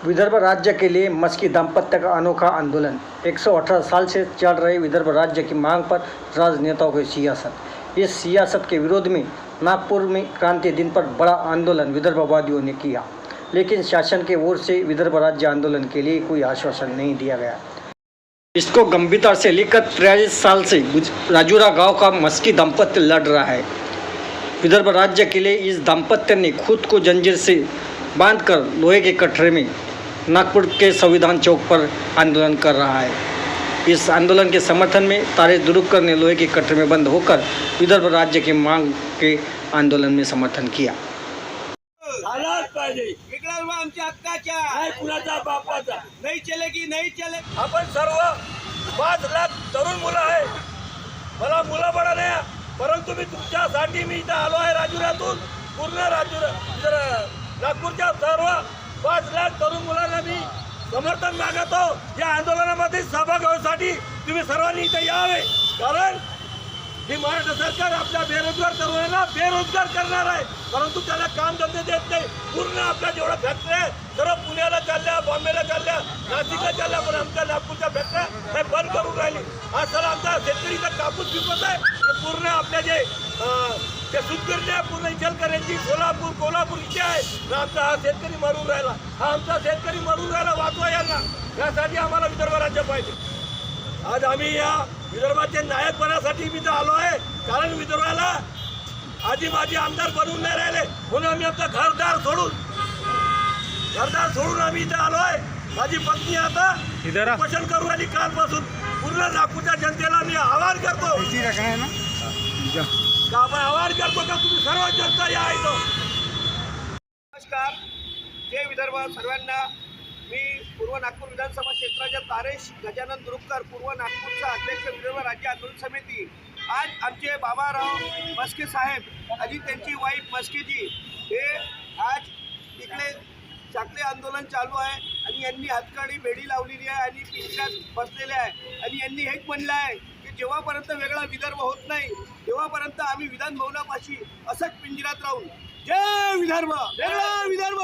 विदर्भ राज्य के लिए मस्की दाम्पत्य का अनोखा आंदोलन। 118 साल से चल रहे विदर्भ राज्य की मांग पर राजनेताओं की सियासत। इस सियासत के विरोध में नागपुर में क्रांति दिन पर बड़ा आंदोलन विदर्भवादियों ने किया, लेकिन शासन के ओर से विदर्भ राज्य आंदोलन के लिए कोई आश्वासन नहीं दिया गया। इसको गंभीरता से लेकर 43 साल से राजूरा गांव का मस्की दाम्पत्य लड़ रहा है। विदर्भ राज्य के लिए इस दाम्पत्य ने खुद को जंजीर से बांधकर लोहे के कटरे में नागपुर के संविधान चौक पर आंदोलन कर रहा है। इस आंदोलन के समर्थन में तारेश दुरुककर ने लोहे के कटरे में बंद होकर विदर्भ राज्य की मांग के आंदोलन में समर्थन किया। आमच्या हक्काच्या नाही, कुणाचा बापाचा नाही चलेगी, नाही चले। आपण सर्व 5 लाख तरुण मुलं आहे, मला मुलं बडा नाही, परंतु मी तुमच्यासाठी मी इथं आलो आहे राजुरातून। पूर्ण नागपूरच्या सर्व 5 लाख तरुण मुलांना मी समर्थन मागतो। या आंदोलनामध्ये सहभाग होण्यासाठी तुम्ही सर्वांनी इथे यावे, कारण ही महाराष्ट्र सरकार आपल्या बेरोजगार तरुणांना बेरोजगार करणार आहे, परंतु त्याला काम धंदे देत नाही। पूर्ण आपल्या जेवढ्या फॅक्टऱ्या सर्व पुण्याला चालल्या, बॉम्बेला चालल्या, नाशिकला चालल्या, पण आमच्या नागपूरच्या फॅक्टऱ्या बंद करून राहिली। हा सर आमचा शेतकरीचा कापूस पिकवत आहे, पूर्ण आपल्या जे सुतगिरण्या पूर्ण इचलकरंजी, सोलापूर, कोल्हापूर इथे आहे। आमचा हा शेतकरी मरून राहिला, हा आमचा शेतकरी मरून राहिला, वाचवा यांना। यासाठी आम्हाला विदर्भ राज्य पाहिजे। आज आम्ही या विदर्भाचे नायक बनासाठी मी तर आलो आहे, कारण विदर्भाला आधी माझे आमदार बनवून नाही राहिले, म्हणून आम्ही आमचं घरदार सोडून आम्ही इथे आलो आहे। माझी पत्नी आता उपोषण करू राहिली कालपासून। पूर्ण नागपूरच्या जनतेला मी आवाहन करतो का तुम्ही सर्व जनता या इथं। नमस्कार, जय विदर्भ सर्वांना। मी पूर्व नागपूर विधानसभा क्षेत्राच्या तारेश गजानन दुरुककर, पूर्व नागपूरचा अध्यक्ष, विदर्भ राज्य आंदोलन समिती। आज आमचे बाबाराव मस्के साहेब आणि त्यांची वाईफ मस्केजी हे आज इकडे चाकले आंदोलन चालू आहे आणि यांनी हातकडी बेडी लावलेली आहे आणि पिंजऱ्यात बसलेले आहे आणि यांनी हेच म्हणलं आहे की जेव्हापर्यंत वेगळा विदर्भ होत नाही तेव्हापर्यंत आम्ही विधान भवनापाशी असंच पिंजऱ्यात राहून जय विदर्भ, वेगळा विदर्भ।